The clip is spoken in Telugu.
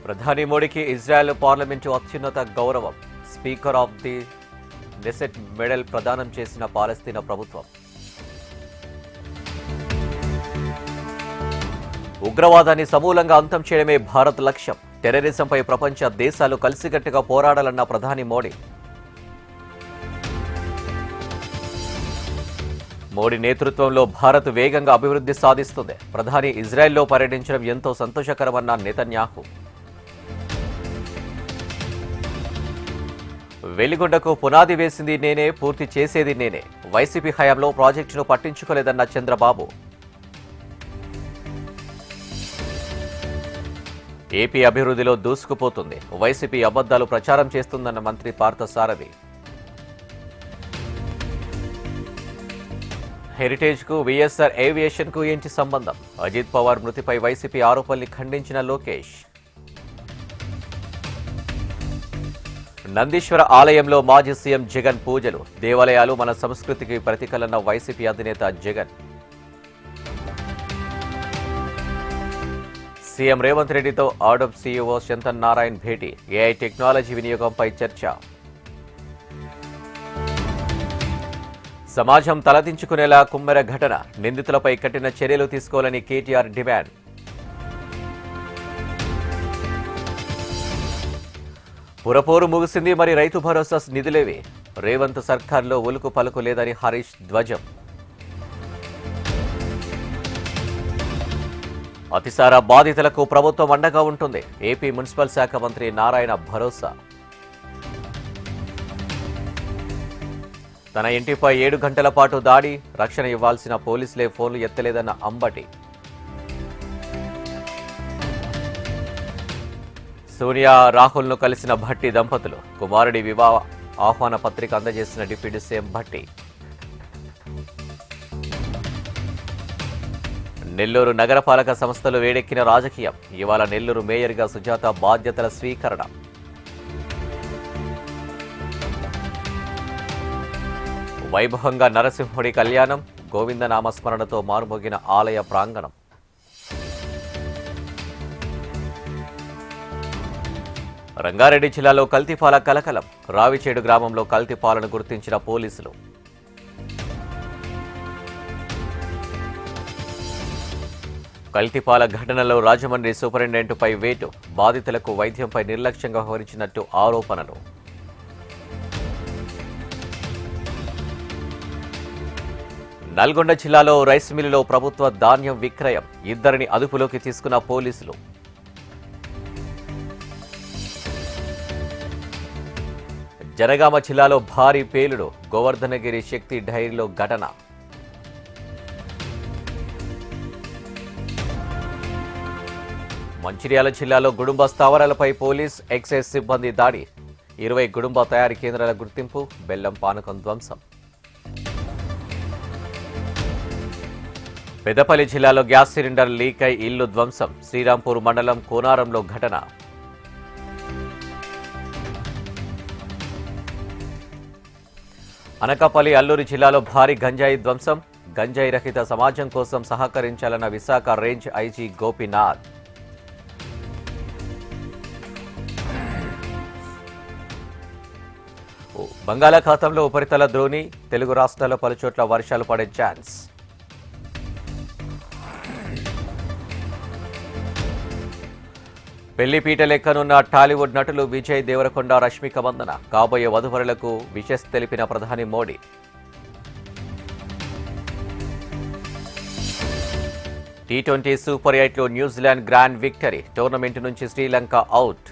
ప్రధాని మోడీకి ఇజ్రాయెల్ పార్లమెంటు అత్యున్నత గౌరవం. Speaker of the Knesset medal ప్రదానం చేసిన పాలస్తీనా ప్రభుత్వం. ఉగ్రవాదాన్ని సమూలంగా అంతం చేయడమే భారత్ లక్ష్యం. టెర్రరిజంపై ప్రపంచ దేశాలు కలిసికట్టుగా పోరాడాలన్న ప్రధాని మోడీ. మోడీ నేతృత్వంలో భారత్ వేగంగా అభివృద్ధి సాధిస్తుంది. ప్రధాని ఇజ్రాయెల్లో పర్యటించడం ఎంతో సంతోషకరమన్న నెతన్యాహు. వెలిగొండకు పునాది వేసింది నేనే, పూర్తి చేసేది నేనే. వైసీపీ హయాంలో ప్రాజెక్టును పట్టించుకోలేదన్న చంద్రబాబు. ఏపీ అభివృద్ధిలో దూసుకుపోతుంది. వైసీపీ అబద్ధాలు ప్రచారం చేస్తుందన్న మంత్రి పార్థసారథి. హెరిటేజ్కు వైఎస్ఆర్ ఏవియేషన్కు ఏంటి సంబంధం? అజిత్ పవార్ మృతిపై వైసీపీ ఆరోపణల్ని ఖండించిన లోకేష్. నందీశ్వర ఆలయంలో మాజీ సీఎం జగన్ పూజలు. దేవాలయాలు మన సంస్కృతికి ప్రతీకలన్న వైసీపీ అధినేత జగన్. సీఎం రేవంత్ రెడ్డితో ఆర్డబ్ సీఈఓ శంతన్ నారాయణ్ భేటీ. ఏఐ టెక్నాలజీ వినియోగంపై చర్చ. సమాజం తలదించుకునేలా కుమ్మెర ఘటన. నిందితులపై కఠిన చర్యలు తీసుకోవాలని కేటీఆర్ డిమాండ్. పురపోరు ముగిసింది, మరి రైతు భరోసా నిధులేవి? రేవంత్ సర్కార్లో ఉలుకు పలుకు లేదని హరీష్ ధ్వజం. అతిసార బాధితులకు ప్రభుత్వం అండగా ఉంటుంది. ఏపీ మున్సిపల్ శాఖ మంత్రి నారాయణ భరోసా. తన ఇంటిపై 7 గంటల పాటు దాడి. రక్షణ ఇవ్వాల్సిన పోలీసులే ఫోన్లు ఎత్తలేదన్న అంబటి. సోనియా రాహుల్ను కలిసిన భట్టి దంపతులు. కుమారుడి వివాహ ఆహ్వాన పత్రిక అందజేసిన డిప్యూటీ సీఎం భట్టి. నెల్లూరు నగరపాలక సంస్థలు వేడెక్కిన రాజకీయం. ఇవాళ నెల్లూరు మేయర్గా సుజాత బాధ్యతల స్వీకరణ. వైభవంగా నరసింహుడి కళ్యాణం. గోవిందనామస్మరణతో మారుమోగిన ఆలయ ప్రాంగణం. రంగారెడ్డి జిల్లాలో కల్తీపాల కలకలం. రావిచేడు గ్రామంలో కల్తీపాలను గుర్తించిన పోలీసులు. కల్తీపాల ఘటనలో రాజమండ్రి సూపరింటెండెంట్పై వేటు. బాధితులకు వైద్యంపై నిర్లక్ష్యంగా వ్యవహరించినట్టు ఆరోపణలు. నల్గొండ జిల్లాలో రైస్ మిల్లులో ప్రభుత్వ ధాన్యం విక్రయం. 2 అదుపులోకి తీసుకున్న పోలీసులు. జనగామ జిల్లాలో భారీ పేలుడు. గోవర్ధనగిరి శక్తి డైరీలో ఘటన. మంచిర్యాల జిల్లాలో గుడుంబ స్థావరాలపై పోలీస్ ఎక్సైజ్ సిబ్బంది దాడి. 20 గుడుంబ తయారీ కేంద్రాల గుర్తింపు. బెల్లం పానకం ధ్వంసం. పెద్దపల్లి జిల్లాలో గ్యాస్ సిలిండర్ లీక్ అయి ఇల్లు ధ్వంసం. శ్రీరాంపూర్ మండలం కోనారంలో ఘటన. అనకాపల్లి అల్లూరు జిల్లాలో భారీ గంజాయి ధ్వంసం. గంజాయి రహిత సమాజం కోసం సహకరించాలన్న విశాఖ రేంజ్ ఐజీ గోపీనాథ్. బంగాళాఖాతంలో ఉపరితల ద్రోణి. తెలుగు రాష్ట్రాల్లో పలుచోట్ల వర్షాలు పడే ఛాన్స్. పెళ్లిపీట లెక్కనున్న టాలీవుడ్ నటులు విజయ్ దేవరకొండ, రష్మిక మందన. కాబోయే వధువరులకు విషెస్ తెలిపిన ప్రధాని మోడీ. T20 సూపర్ 8లో న్యూజిలాండ్ గ్రాండ్ విక్టరీ. టోర్నమెంట్ నుంచి శ్రీలంక అవుట్.